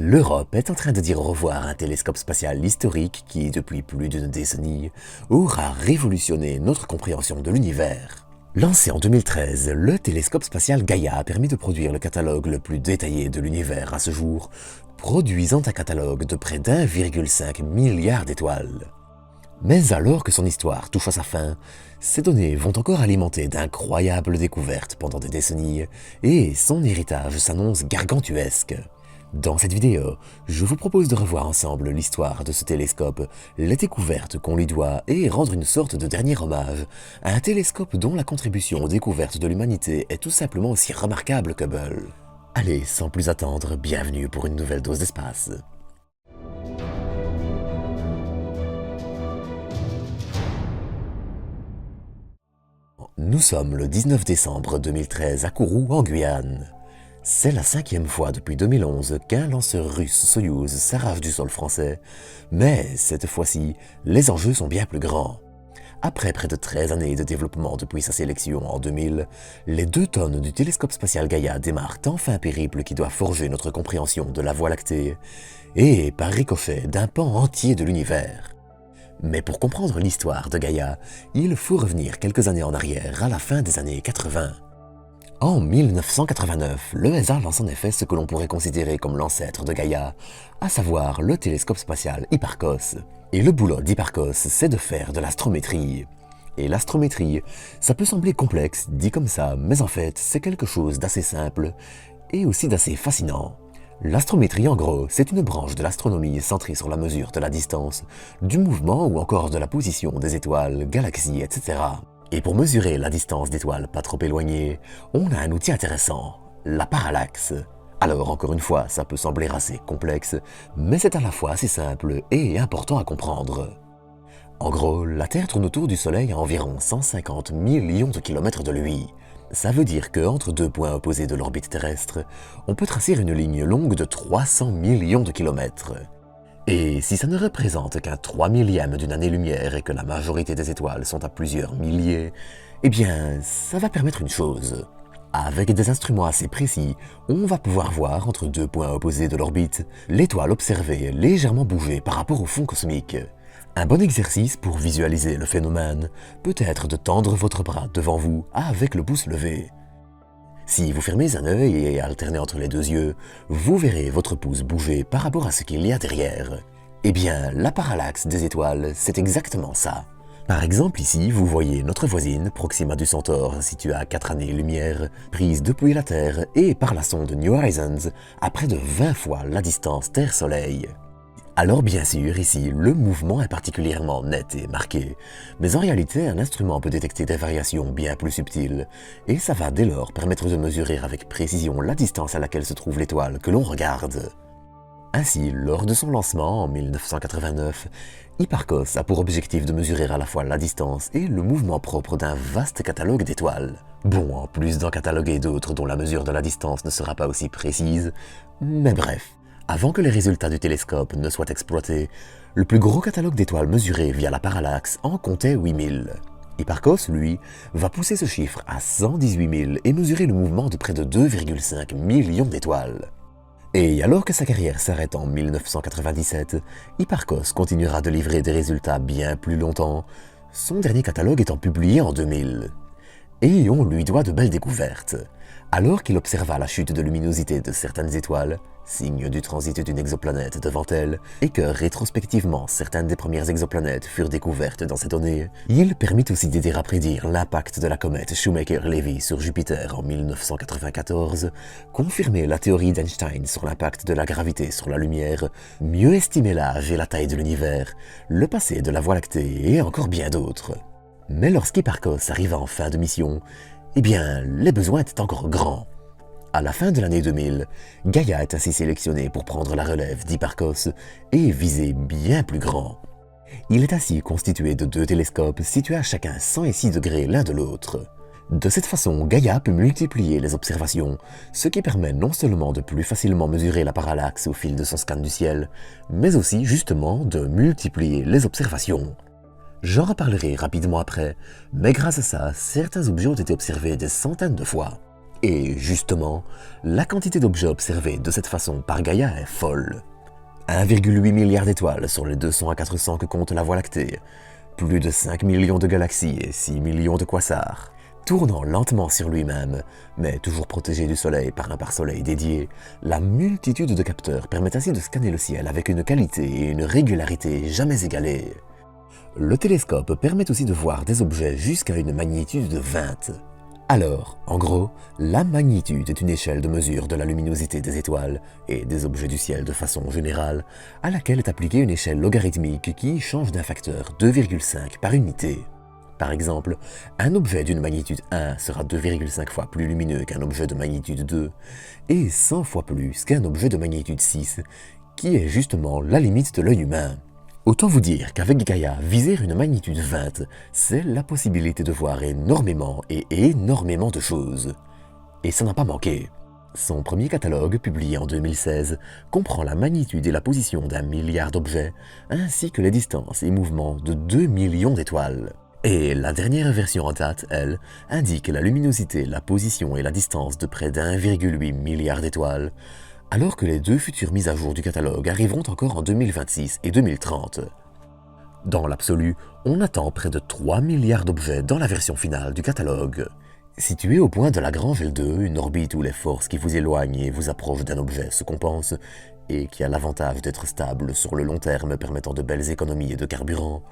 L'Europe est en train de dire au revoir à un télescope spatial historique qui, depuis plus d'une décennie, aura révolutionné notre compréhension de l'univers. Lancé en 2013, le télescope spatial Gaia a permis de produire le catalogue le plus détaillé de l'univers à ce jour, produisant un catalogue de près d'1,5 milliard d'étoiles. Mais alors que son histoire touche à sa fin, ces données vont encore alimenter d'incroyables découvertes pendant des décennies, et son héritage s'annonce gargantuesque. Dans cette vidéo, je vous propose de revoir ensemble l'histoire de ce télescope, les découvertes qu'on lui doit et rendre une sorte de dernier hommage à un télescope dont la contribution aux découvertes de l'humanité est tout simplement aussi remarquable que Hubble. Allez, sans plus attendre, bienvenue pour une nouvelle dose d'espace. Nous sommes le 19 décembre 2013 à Kourou, en Guyane. C'est la 5e fois depuis 2011 qu'un lanceur russe Soyouz s'arrache du sol français, mais cette fois-ci, les enjeux sont bien plus grands. Après près de 13 années de développement depuis sa sélection en 2000, les 2 tonnes du télescope spatial Gaia démarrent enfin un périple qui doit forger notre compréhension de la Voie lactée, et par ricochet d'un pan entier de l'univers. Mais pour comprendre l'histoire de Gaia, il faut revenir quelques années en arrière, à la fin des années 80. En 1989, le ESA lance en effet ce que l'on pourrait considérer comme l'ancêtre de Gaia, à savoir le télescope spatial Hipparcos. Et le boulot d'Hipparcos, c'est de faire de l'astrométrie. Et l'astrométrie, ça peut sembler complexe, dit comme ça, mais en fait, c'est quelque chose d'assez simple, et aussi d'assez fascinant. L'astrométrie, en gros, c'est une branche de l'astronomie centrée sur la mesure de la distance, du mouvement ou encore de la position des étoiles, galaxies, etc. Et pour mesurer la distance d'étoiles pas trop éloignées, on a un outil intéressant, la parallaxe. Alors encore une fois, ça peut sembler assez complexe, mais c'est à la fois assez simple et important à comprendre. En gros, la Terre tourne autour du Soleil à environ 150 millions de kilomètres de lui. Ça veut dire qu'entre 2 points opposés de l'orbite terrestre, on peut tracer une ligne longue de 300 millions de kilomètres. Et si ça ne représente qu'un 3 millième d'une année-lumière et que la majorité des étoiles sont à plusieurs milliers, eh bien, ça va permettre une chose. Avec des instruments assez précis, on va pouvoir voir entre 2 points opposés de l'orbite, l'étoile observée légèrement bouger par rapport au fond cosmique. Un bon exercice pour visualiser le phénomène peut être de tendre votre bras devant vous avec le pouce levé. Si vous fermez un œil et alternez entre les 2 yeux, vous verrez votre pouce bouger par rapport à ce qu'il y a derrière. Eh bien, la parallaxe des étoiles, c'est exactement ça. Par exemple ici, vous voyez notre voisine, Proxima du Centaure, située à 4 années-lumière, prise depuis la Terre et par la sonde New Horizons à près de 20 fois la distance Terre-Soleil. Alors bien sûr, ici, le mouvement est particulièrement net et marqué, mais en réalité, un instrument peut détecter des variations bien plus subtiles, et ça va dès lors permettre de mesurer avec précision la distance à laquelle se trouve l'étoile que l'on regarde. Ainsi, lors de son lancement en 1989, Hipparcos a pour objectif de mesurer à la fois la distance et le mouvement propre d'un vaste catalogue d'étoiles. Bon, en plus d'en cataloguer d'autres dont la mesure de la distance ne sera pas aussi précise, mais bref. Avant que les résultats du télescope ne soient exploités, le plus gros catalogue d'étoiles mesuré via la parallaxe en comptait 8000. Hipparcos, lui, va pousser ce chiffre à 118 000 et mesurer le mouvement de près de 2,5 millions d'étoiles. Et alors que sa carrière s'arrête en 1997, Hipparcos continuera de livrer des résultats bien plus longtemps, son dernier catalogue étant publié en 2000. Et on lui doit de belles découvertes. Alors qu'il observa la chute de luminosité de certaines étoiles, signe du transit d'une exoplanète devant elle, et que rétrospectivement certaines des premières exoplanètes furent découvertes dans ces données, il permit aussi d'aider à prédire l'impact de la comète Shoemaker-Levy sur Jupiter en 1994, confirmer la théorie d'Einstein sur l'impact de la gravité sur la lumière, mieux estimer l'âge et la taille de l'univers, le passé de la Voie lactée et encore bien d'autres. Mais lorsqu'Hipparcos arriva en fin de mission, eh bien, les besoins étaient encore grands. À la fin de l'année 2000, Gaia est ainsi sélectionné pour prendre la relève d'Hipparcos et viser bien plus grand. Il est ainsi constitué de 2 télescopes situés à chacun 106 degrés l'un de l'autre. De cette façon, Gaia peut multiplier les observations, ce qui permet non seulement de plus facilement mesurer la parallaxe au fil de son scan du ciel, mais aussi justement de multiplier les observations. J'en reparlerai rapidement après, mais grâce à ça, certains objets ont été observés des centaines de fois. Et justement, la quantité d'objets observés de cette façon par Gaïa est folle. 1,8 milliard d'étoiles sur les 200 à 400 que compte la Voie lactée, plus de 5 millions de galaxies et 6 millions de quasars. Tournant lentement sur lui-même, mais toujours protégé du soleil par un pare-soleil dédié, la multitude de capteurs permet ainsi de scanner le ciel avec une qualité et une régularité jamais égalées. Le télescope permet aussi de voir des objets jusqu'à une magnitude de 20. Alors, en gros, la magnitude est une échelle de mesure de la luminosité des étoiles et des objets du ciel de façon générale, à laquelle est appliquée une échelle logarithmique qui change d'un facteur 2,5 par unité. Par exemple, un objet d'une magnitude 1 sera 2,5 fois plus lumineux qu'un objet de magnitude 2 et 100 fois plus qu'un objet de magnitude 6, qui est justement la limite de l'œil humain. Autant vous dire qu'avec Gaïa, viser une magnitude 20, c'est la possibilité de voir énormément et énormément de choses. Et ça n'a pas manqué. Son premier catalogue, publié en 2016, comprend la magnitude et la position d'1 milliard d'objets, ainsi que les distances et mouvements de 2 millions d'étoiles. Et la dernière version en date, elle, indique la luminosité, la position et la distance de près d'1,8 milliard d'étoiles, alors que les deux futures mises à jour du catalogue arriveront encore en 2026 et 2030. Dans l'absolu, on attend près de 3 milliards d'objets dans la version finale du catalogue. Situé au point de Lagrange L2, une orbite où les forces qui vous éloignent et vous approchent d'un objet se compensent, et qui a l'avantage d'être stable sur le long terme permettant de belles économies de carburant,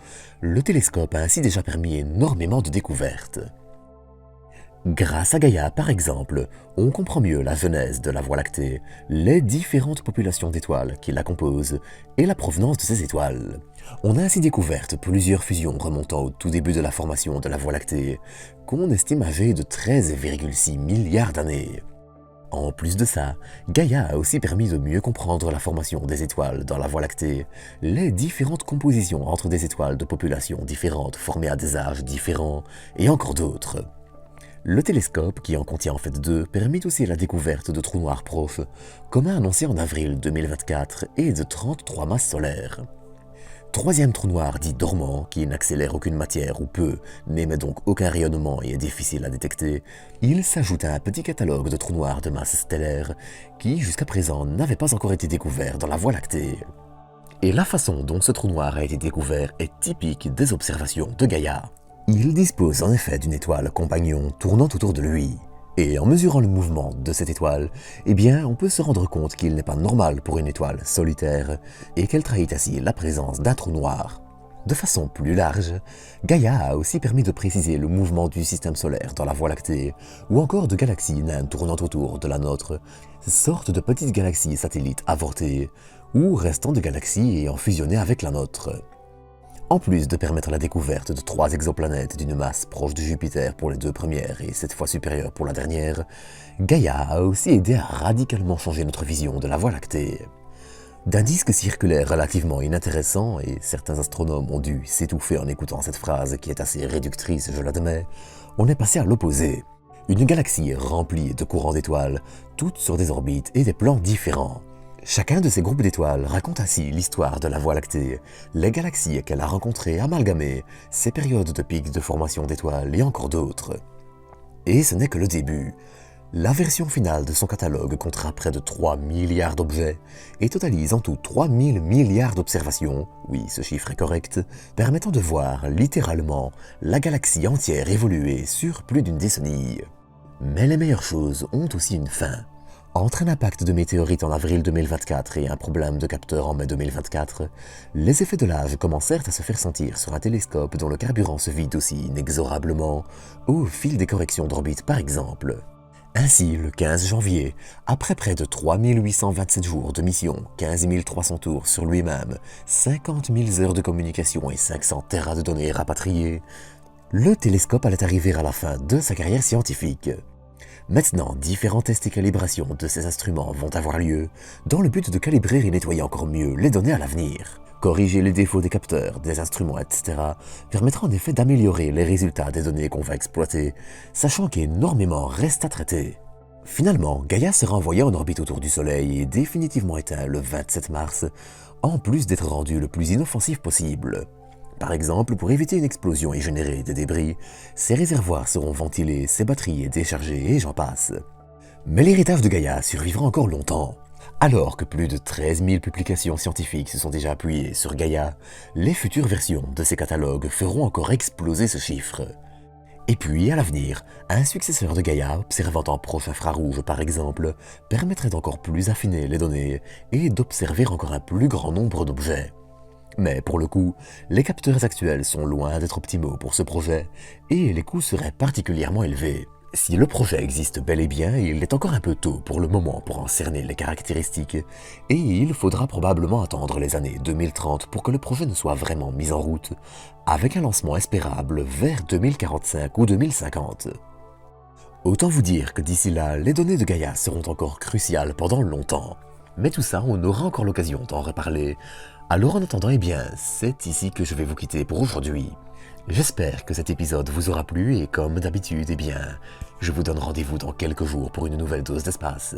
le télescope a ainsi déjà permis énormément de découvertes. Grâce à Gaïa, par exemple, on comprend mieux la genèse de la Voie lactée, les différentes populations d'étoiles qui la composent et la provenance de ces étoiles. On a ainsi découvert plusieurs fusions remontant au tout début de la formation de la Voie lactée, qu'on estime âgée de 13,6 milliards d'années. En plus de ça, Gaïa a aussi permis de mieux comprendre la formation des étoiles dans la Voie lactée, les différentes compositions entre des étoiles de populations différentes formées à des âges différents, et encore d'autres. Le télescope, qui en contient en fait deux, permet aussi la découverte de trous noirs proches, comme annoncé en avril 2024, et de 33 masses solaires. Troisième trou noir dit dormant, qui n'accélère aucune matière ou peu, n'émet donc aucun rayonnement et est difficile à détecter, il s'ajoute à un petit catalogue de trous noirs de masse stellaire qui, jusqu'à présent, n'avait pas encore été découvert dans la Voie lactée. Et la façon dont ce trou noir a été découvert est typique des observations de Gaïa. Il dispose en effet d'une étoile compagnon tournant autour de lui. Et en mesurant le mouvement de cette étoile, eh bien, on peut se rendre compte qu'il n'est pas normal pour une étoile solitaire et qu'elle trahit ainsi la présence d'un trou noir. De façon plus large, Gaïa a aussi permis de préciser le mouvement du système solaire dans la Voie lactée, ou encore de galaxies naines tournant autour de la nôtre, sorte de petites galaxies satellites avortées, ou restant de galaxies ayant fusionné avec la nôtre. En plus de permettre la découverte de 3 exoplanètes d'une masse proche de Jupiter pour les 2 premières et 7 fois supérieure pour la dernière, Gaïa a aussi aidé à radicalement changer notre vision de la Voie lactée. D'un disque circulaire relativement inintéressant, et certains astronomes ont dû s'étouffer en écoutant cette phrase qui est assez réductrice, je l'admets, on est passé à l'opposé. Une galaxie remplie de courants d'étoiles, toutes sur des orbites et des plans différents. Chacun de ces groupes d'étoiles raconte ainsi l'histoire de la Voie lactée, les galaxies qu'elle a rencontrées amalgamées, ses périodes de pics de formation d'étoiles et encore d'autres. Et ce n'est que le début. La version finale de son catalogue comptera près de 3 milliards d'objets et totalise en tout 3000 milliards d'observations, oui ce chiffre est correct, permettant de voir littéralement la galaxie entière évoluer sur plus d'une décennie. Mais les meilleures choses ont aussi une fin. Entre un impact de météorite en avril 2024 et un problème de capteur en mai 2024, les effets de l'âge commencèrent à se faire sentir sur un télescope dont le carburant se vide aussi inexorablement, au fil des corrections d'orbite par exemple. Ainsi, le 15 janvier, après près de 3827 jours de mission, 15 300 tours sur lui-même, 50 000 heures de communication et 500 terras de données rapatriées, le télescope allait arriver à la fin de sa carrière scientifique. Maintenant, différents tests et calibrations de ces instruments vont avoir lieu, dans le but de calibrer et nettoyer encore mieux les données à l'avenir. Corriger les défauts des capteurs, des instruments, etc. permettra en effet d'améliorer les résultats des données qu'on va exploiter, sachant qu'énormément reste à traiter. Finalement, Gaïa sera envoyé en orbite autour du Soleil et définitivement éteint le 27 mars, en plus d'être rendu le plus inoffensif possible. Par exemple, pour éviter une explosion et générer des débris, ses réservoirs seront ventilés, ses batteries déchargées et j'en passe. Mais l'héritage de Gaïa survivra encore longtemps. Alors que plus de 13 000 publications scientifiques se sont déjà appuyées sur Gaïa, les futures versions de ces catalogues feront encore exploser ce chiffre. Et puis, à l'avenir, un successeur de Gaïa, observant en proche infrarouge par exemple, permettrait d'encore plus affiner les données et d'observer encore un plus grand nombre d'objets. Mais pour le coup, les capteurs actuels sont loin d'être optimaux pour ce projet, et les coûts seraient particulièrement élevés. Si le projet existe bel et bien, il est encore un peu tôt pour le moment pour en cerner les caractéristiques, et il faudra probablement attendre les années 2030 pour que le projet ne soit vraiment mis en route, avec un lancement espérable vers 2045 ou 2050. Autant vous dire que d'ici là, les données de Gaïa seront encore cruciales pendant longtemps. Mais tout ça, on aura encore l'occasion d'en reparler. Alors en attendant, c'est ici que je vais vous quitter pour aujourd'hui. J'espère que cet épisode vous aura plu et comme d'habitude, je vous donne rendez-vous dans quelques jours pour une nouvelle dose d'espace.